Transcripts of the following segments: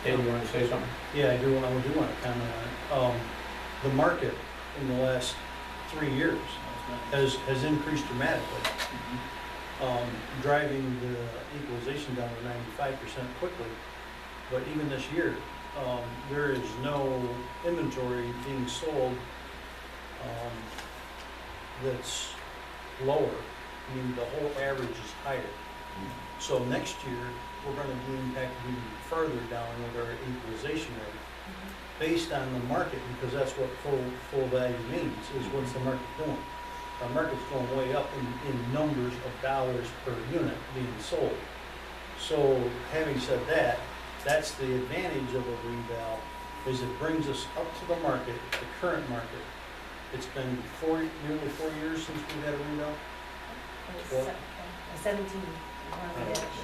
Ed, you want to say something? Yeah, I do want to comment on it. The market in the last 3 years has increased dramatically, driving the equalization down to 95% quickly. But even this year, there is no inventory being sold that's lower. I mean, the whole average is higher. So next year, we're going to be impacted even further down with our equalization rate based on the market, because that's what full value means, is what's the market doing. The market's going way up in numbers of dollars per unit being sold. So having said that, that's the advantage of a reval, is it brings us up to the market, the current market. It's been nearly 4 years since we've had a reval. Well, 17.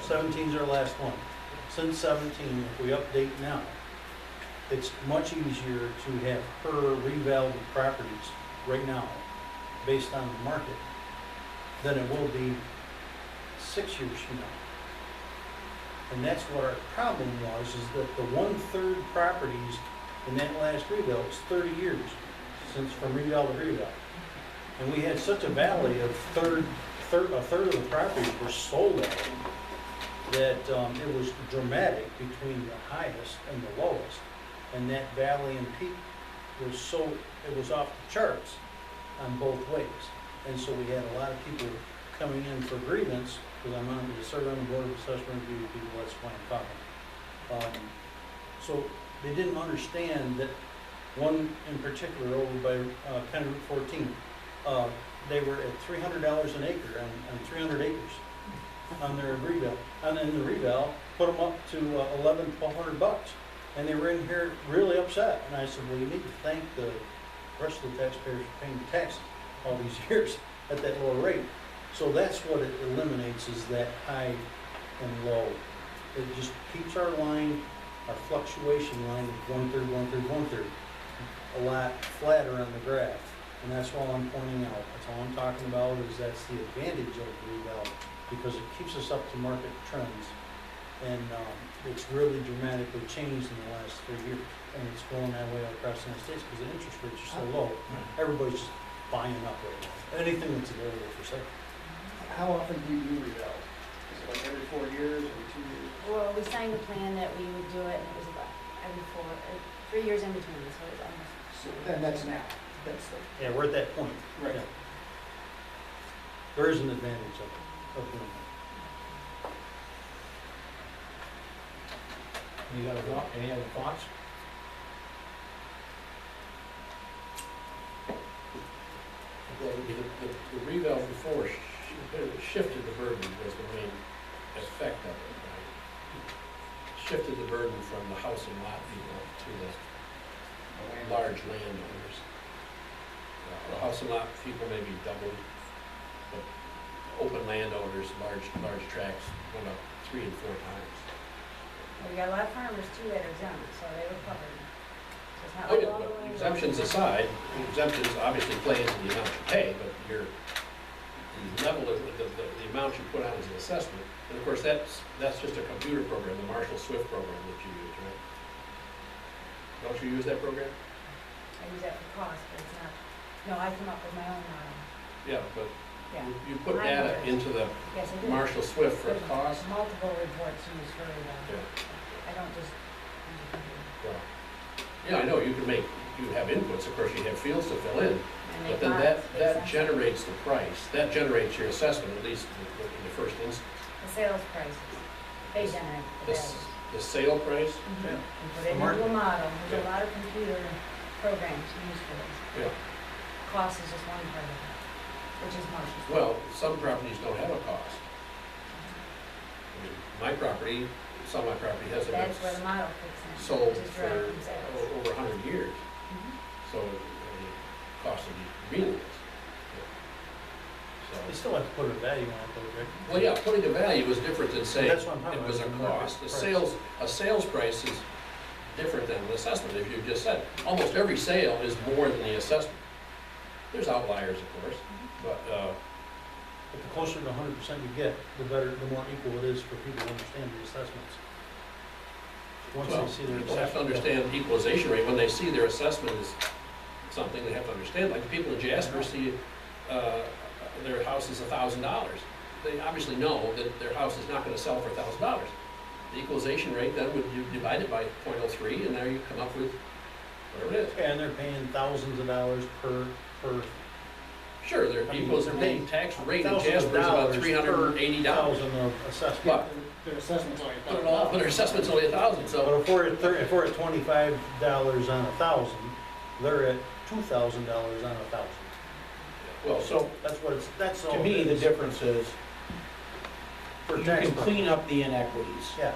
17 is our last one. Since 17, if we update now, it's much easier to have per revalued properties right now, based on the market, than it will be 6 years from now. And that's what our problem was, is that the 1/3 properties in that last reval, it's 30 years since from reval to reval. And we had such a valley of a third of the properties were sold at, that it was dramatic between the highest and the lowest. And that valley and peak was it was off the charts on both ways. And so we had a lot of people coming in for grievance, because I'm on the serve on the Board of Assessment Review, people, that's why I'm talking. So they didn't understand that one in particular over by County Route 14, they were at $300 an acre on 300 acres on their reval. And in the reval, put them up to $1,100-$1,200. And they were in here really upset. And I said, well, you need to thank the rest of the taxpayers for paying taxes all these years at that lower rate. So that's what it eliminates, is that high and low. It just keeps our line, our fluctuation line of 1/3, 1/3, 1/3, a lot flatter on the graph. And that's all I'm pointing out. That's all I'm talking about, is that's the advantage of the reval, because it keeps us up to market trends. And it's really dramatically changed in the last 3 years. And it's going that way across the United States because the interest rates are so low. Everybody's just buying up right now. Anything that's available for sale. How often do you do reval? Is it like every 4 years, every 2 years? Well, we signed a plan that we would do it, and it was about every 3 years in between, so it's almost. So then that's now. That's the. Yeah, we're at that point. Right. Yeah. There is an advantage of doing that. Any other thoughts? The reval before shifted the burden was the main effect of it, right? Shifted the burden from the house and lot people to the large landowners. The house and lot people maybe doubled, but open landowners, large tracts went up 3 and 4 times. Well, we got a lot of farmers too that are exempt, so they were covered. So it's not Oh, like yeah, all but the way exemptions around. aside, exemptions obviously play into the amount you pay, but the level of the amount you put on as an assessment, and of course that's just a computer program, the Marshall Swift program that you use, right? Don't you use that program? I use that for cost, but it's not, no, I come up with my own model. Yeah, but Yeah. you put Mine data does. into the Yes, I do. Marshall Swift for There's cost. multiple reports used for it. Yeah. I don't just use a computer. Well, yeah, I know, you have inputs, of course, you have fields to fill in, And but they then got that it. generates the price, that generates your assessment, at least in the first instance. The sales prices, they generate the The values. the sale price, Mhm. Yeah. And put The it into a market. model, there's Yeah. a lot of computer programs used for this. yeah. Cost is just one part of it, which is Marshall's. Well, some properties don't have a cost. I mean, my property, some of my property hasn't been That's where the model kicks in, sold which is for derived from sales. over 100 years, Mhm. so the cost would be meaningless. You So, still have to put a value on it though, Rick. well, yeah, putting a value is different than saying That's what I'm talking it was a about, the market cost. price. A sales price is different than an assessment, if you just said, almost every sale is more than the assessment. There's outliers, of course, but, But the closer to 100% you get, the better, the more equal it is for people to understand the assessments. once Well, they see their people have to assessment. understand equalization rate, when they see their assessment is something, they have to understand, like the people in Jasper see, their house is $1,000. They obviously know that their house is not gonna sell for $1,000. The equalization rate then would, you divide it by 0.03, and there you come up with whatever it is. And they're paying thousands of dollars per, Sure, their I mean, equalization tax rate in thousands of Jasper is about dollars $380. thousand of assessment. But, Their assessment's only but their assessment's only 1,000, But so, if we're at $25 on 1,000, they're at $2,000 on 1,000. well, So, That's what that's all. to me, it the is. difference is, For you tax can purposes. clean up the inequities. Yeah,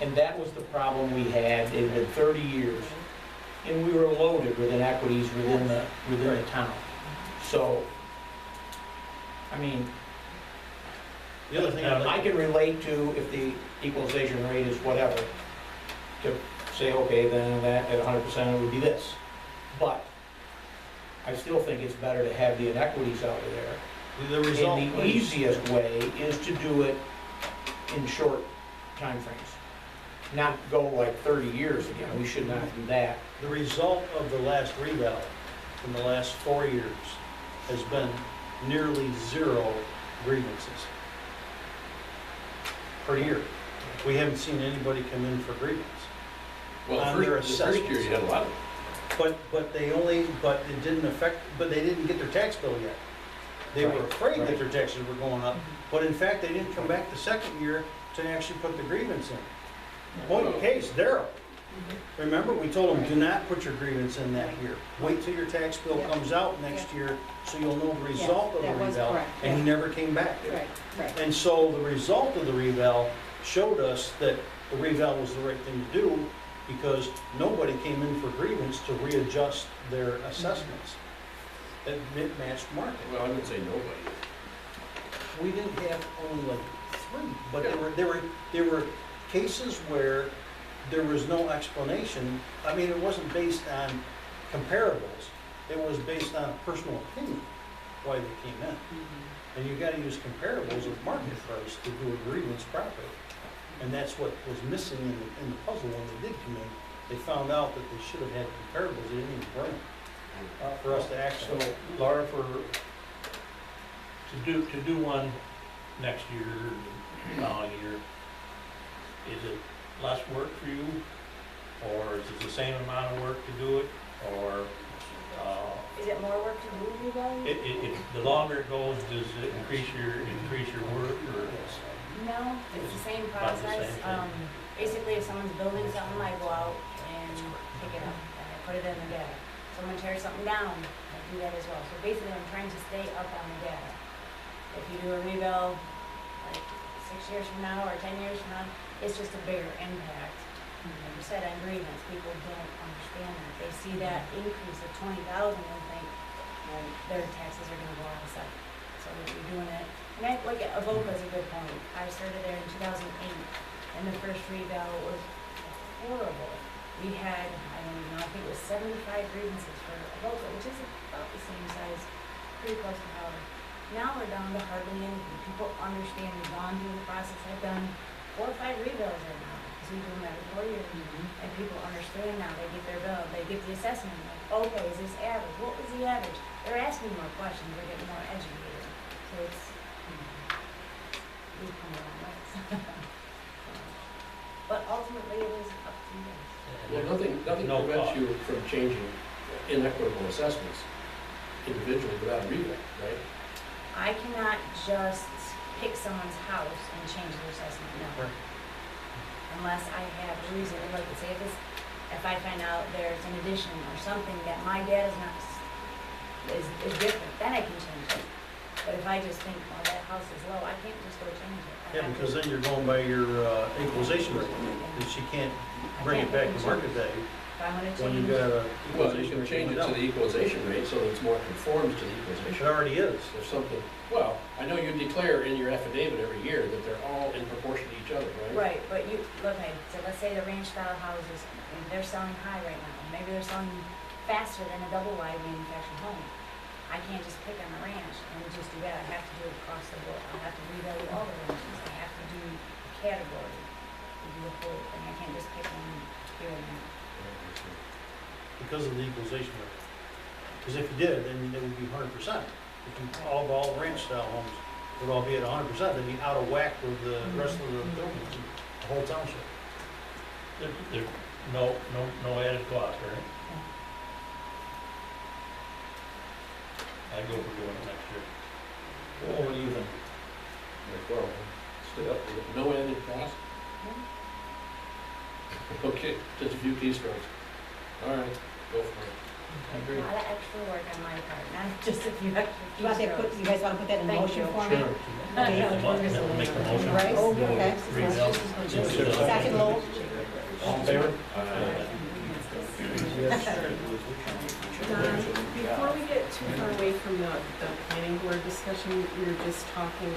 And that was the problem we had, it had been 30 years. And we were loaded with inequities within the town. So, I mean, the other thing I'd I like, can relate to if the equalization rate is whatever, to say, okay, then that at 100% it would be this. But I still think it's better to have the inequities out of there. the result. And the easiest way is to do it in short timeframes. Not go like 30 years again, we should not do that. The result of the last reval in the last 4 years has been nearly 0 grievances per year. We haven't seen anybody come in for grievance. well, on their the first year you had a lot of, But it didn't affect, but they didn't get their tax bill yet. They were Right, afraid that right. their taxes were going up, but in fact, they didn't come back the second year to actually put the grievance in. Point of case, Daryl. Remember, we told them, do not put your grievance in that year. Wait till your tax bill Yeah. comes out next year, so you'll know the result of the that was reval. correct, And he yeah. never came back. Right, right. And so the result of the reval showed us that the reval was the right thing to do, because nobody came in for grievance to readjust their assessments. It matched market. well, I wouldn't say nobody. We didn't have only like 3, but there were cases where there was no explanation. I mean, it wasn't based on comparables, it was based on personal opinion why they came in. And you gotta use comparables of market price to do a grievance properly. And that's what was missing in the puzzle when they did come in. They found out that they should have had comparables, they didn't even bring them, for us to act So on. Laura, to do one next year, the following year, is it less work for you? Or is it the same amount of work to do it? Or, Is it more work to do reval? the longer it goes, does it increase your work or? No, it's the same About the process. same thing. Basically, if someone's building something, I go out and pick it up, and I put it in the data. Someone tears something down, I do that as well. So basically, I'm trying to stay up on the data. If you do a rebuild, like 6 years from now or 10 years from now, it's just a bigger impact. Like you said, on grievance, people don't understand that. They see that increase of 20,000 and think, well, their taxes are gonna go out of sight. So you're doing it. And I look at Avoca is a good point. I started there in 2008, and the first reval was horrible. We had, I don't even know, I think it was 75 grievances for Avoca, which is about the same size, pretty close to Howard. Now we're down to hardly anything. People understand, we've gone through the process. I've done 4 or 5 revals right now, because we do them every 4 years. And people understand now, they get their bill, they get the assessment, like, okay, is this average? What was the average? They're asking more questions, they're getting more educated. So it's, we've come a long ways. But ultimately, it is up to you guys. Well, nothing No prevents cost. you from changing inequitable assessments individually without a revote, right? I cannot just pick someone's house and change their assessment, no. Right. Unless I have a reason, like, say if I find out there's an addition or something that my data's not, is different, then I can change it. But if I just think, oh, that house is low, I can't just go change it. I Yeah, have to- because then you're going by your equalization rate, and she can't bring it back to market value If I wanna when you change, got a Well, you equalization can rate change going it to down. the equalization rate so that it's more conforms to the It equalization. already is. If something, well, I know you declare in your affidavit every year that they're all in proportion to each other, right? right, but you, okay, so let's say the ranch style houses, and they're selling high right now, maybe they're selling faster than a double wide manufactured home. I can't just pick on a ranch and just do that, I have to do it across the board, I have to revalue all the ranches, I have to do a category. to do the whole thing, I can't just pick one here and there. Because of the equalization rate. Because if you did, then it would be 100%. If you, all ranch style homes would all be at 100%, they'd be out of whack with the rest of the buildings, the whole township. There's no added cost, right? I'd go for doing it next year. Well, what do you think? Well, stay up with it. No added cost? Okay, just a few keystrokes. All right, go for it. I agree. A lot of extra work on my part, not just a few extra. You want that put, you guys wanna put that in Thank motion you. for me? Sure. Okay. Make the motion. Right, okay. Revale. Second Lowell. All in favor? Don, before we get too far away from the planning board discussion, we were just talking,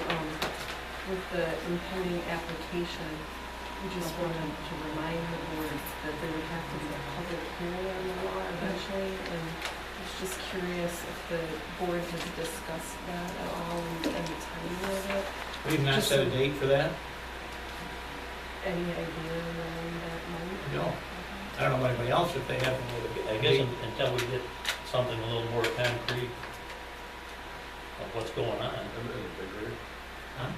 with the impending application, we just wanted to remind the board that there would have to be a public hearing on the law eventually, and I was just curious if the board has discussed that at all, and any timing of it, We've not set a date for that? any idea when that might? No. I don't know about anybody else if they have. I guess until we get something a little more concrete of what's going on, Huh?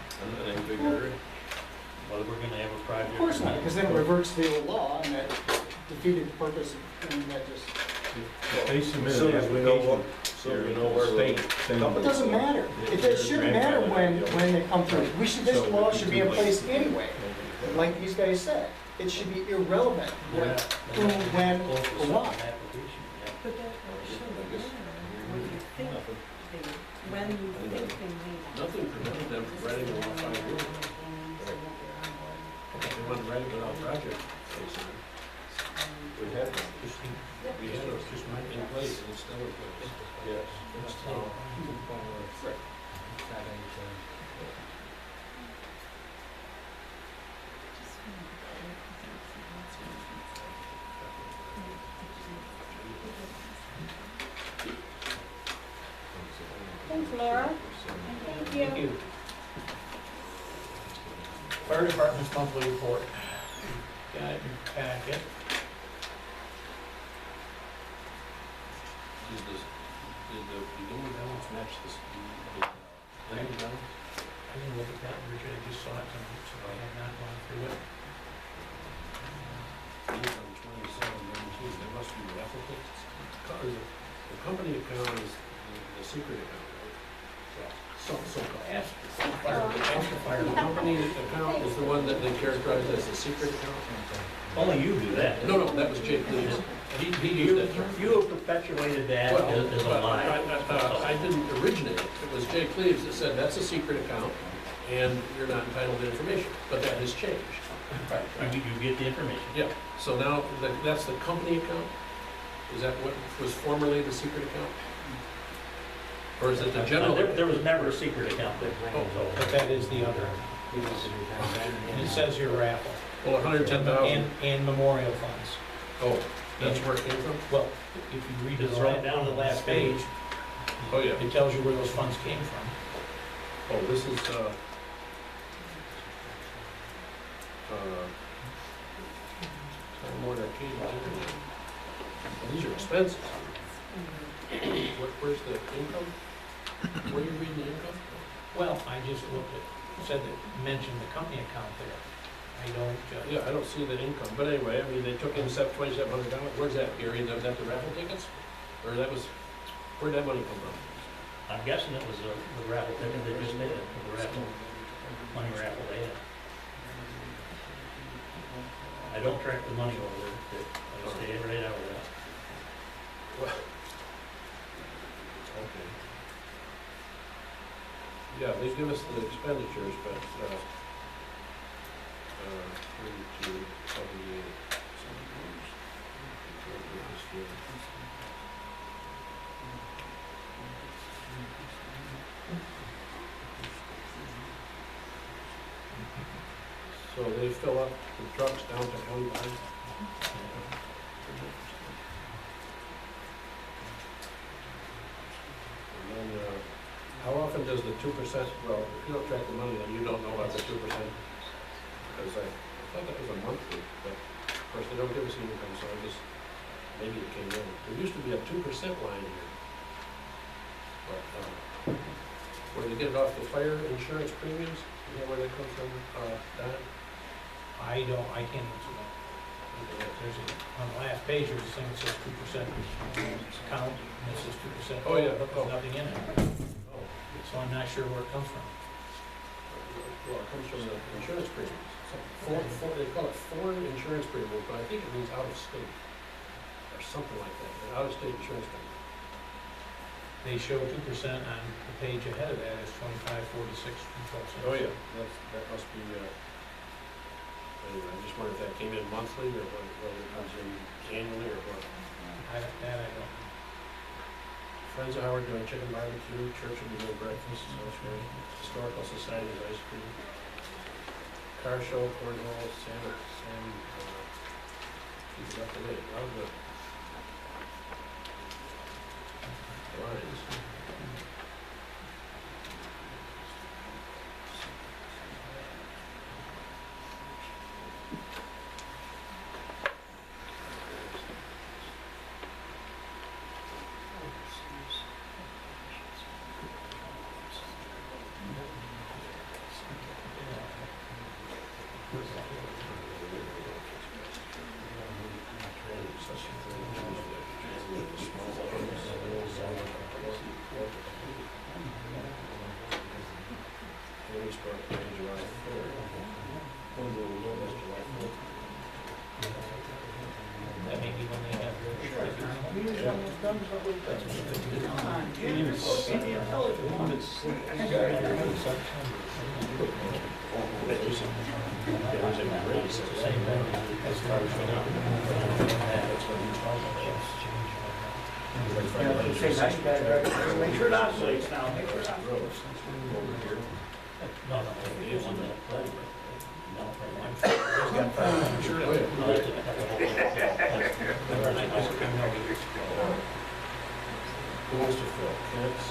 whether we're gonna have a project. Of course not, because then it reverts to the old law, and that defeated the purpose, and that just, They submit So an as we know what, application. so we know where State the thing. it doesn't matter. It shouldn't matter when they come through. This law should be in place anyway, like these guys said. It should be irrelevant what, who, when, or why. But that should matter, what you think they, when you think they may. Nothing prevented them from writing the law 5 years ago. They wouldn't write it without project. We have them. We had it just in place, and it's still in place. Yes. Thanks, Laura. Thank you. Thank you. Fire Department's monthly report. Got it in your packet. Did the beginning balance match this? Ending balance? I didn't look at that, Richard, I just saw it tonight, so I have not gone through it. Income 27, there must be replicates. The company account is the secret account, right? So ask the fire. The company account is the one that they characterize as the secret account? Only you do that. No, that was Jake Cleaves. He used that term. You have perpetuated that Well, as a lie. I didn't originate it. It was Jay Cleaves that said that's a secret account and you're not entitled to information, but that has changed. Right, you get the information. Yeah, so now that's the company account? Is that what was formerly the secret account? Or is it the general? There was never a secret account there. Oh, But that is the other. And it says your raffle. well, 110,000. And memorial funds. Oh, that's where it came from? Well, if you read Just it right right down down the the last last page, Oh, yeah. it tells you where those funds came from. Oh, this is, Time Warner Cable Internet. Well, these are expenses. Where's the income? Where are you reading the income? Well, I just looked at, said that, mentioned the company account there. I don't, Yeah, I don't see the income, but anyway, I mean, they took in $2,700. Where's that, Gary? Is that the raffle tickets? Or that was, where'd that money come from? I'm guessing it was the raffle ticket they just did, the raffle, money raffle they had. I don't track the money over there, I stay right out of that. Well, okay. Yeah, they give us the expenditures, but, 32, 78. So they fill up the trucks down to county line? And then, how often does the 2%, well, if you don't track the money, then you don't know about the 2%? Because I thought that was a don't give us the income, so I just, maybe it came in. There used to be a 2% line here. But, where they get it off the fire insurance premiums, is that where that comes from, Don? I can't answer that. There's on the last page, there's a thing that says 2% count, and it says 2%. Oh, yeah. But there's nothing in it. Oh, So I'm not sure where it comes from. well, it comes from the insurance premiums. They call it foreign insurance premiums, but I think it means out of state, or something like that, an out-of-state insurance premium. They show 2% on the page ahead of that as 25.46 and 12 cents. Oh, yeah, that must be, anyway, I just wonder if that came in monthly, or whether it comes in annually, or what. I don't know. Friends of Howard doing chicken barbecue, church will be doing breakfast, so that's great. Historical Society's ice cream. Car show, cornhole, Sam, keep it up to date, a lot of the lines. That may be when they have their Make sure it oscillates now, make sure it oscillates. No, it is on that. No, I'm sure. Oh, yeah. Who wants to fill? Kids?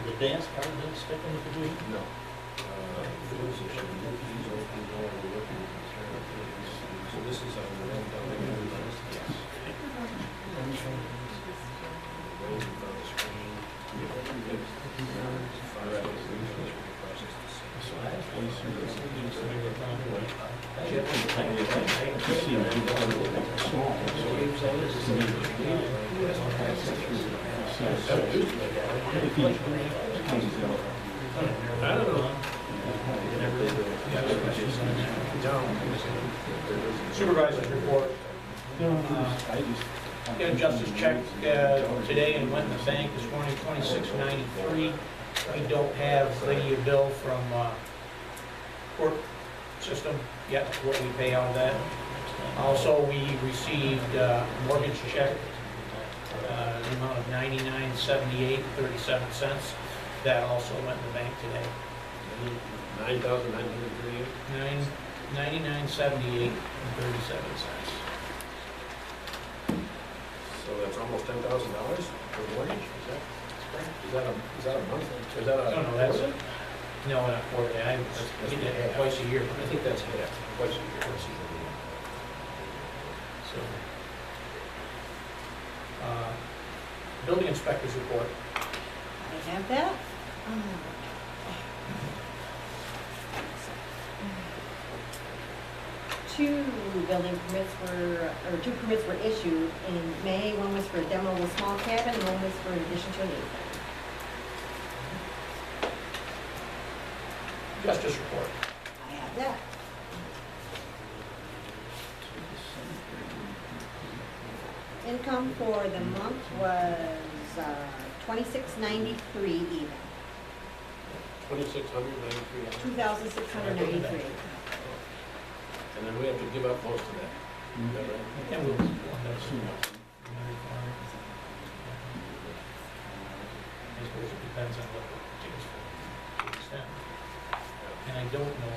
The dance card didn't stick in the between? No. So this is on the one down there. I don't know. Supervisor's report. Got justice check today and went in the bank this morning, $26.93. We don't have the bill from court system yet, what we pay out of that. Also, we received mortgage check, the amount of $99.78.37. That also went in the bank today. 9,938. $99.78.37. So that's almost $10,000 for mortgage, is that a month, is that a? No, that's, no, not quarterly, I get that twice a year. I think that's half, twice a year. So, building inspector's report. I have that. Two permits were issued in May. One was for a demo of a small cabin, and one was for an addition to an acre. Justice report. I have that. Income for the month was $26.93 even. $2,693. $2,693. And then we have to give up most of that. Is that right? And we'll, that's, I suppose it depends on what the tickets for, the extent. And I don't know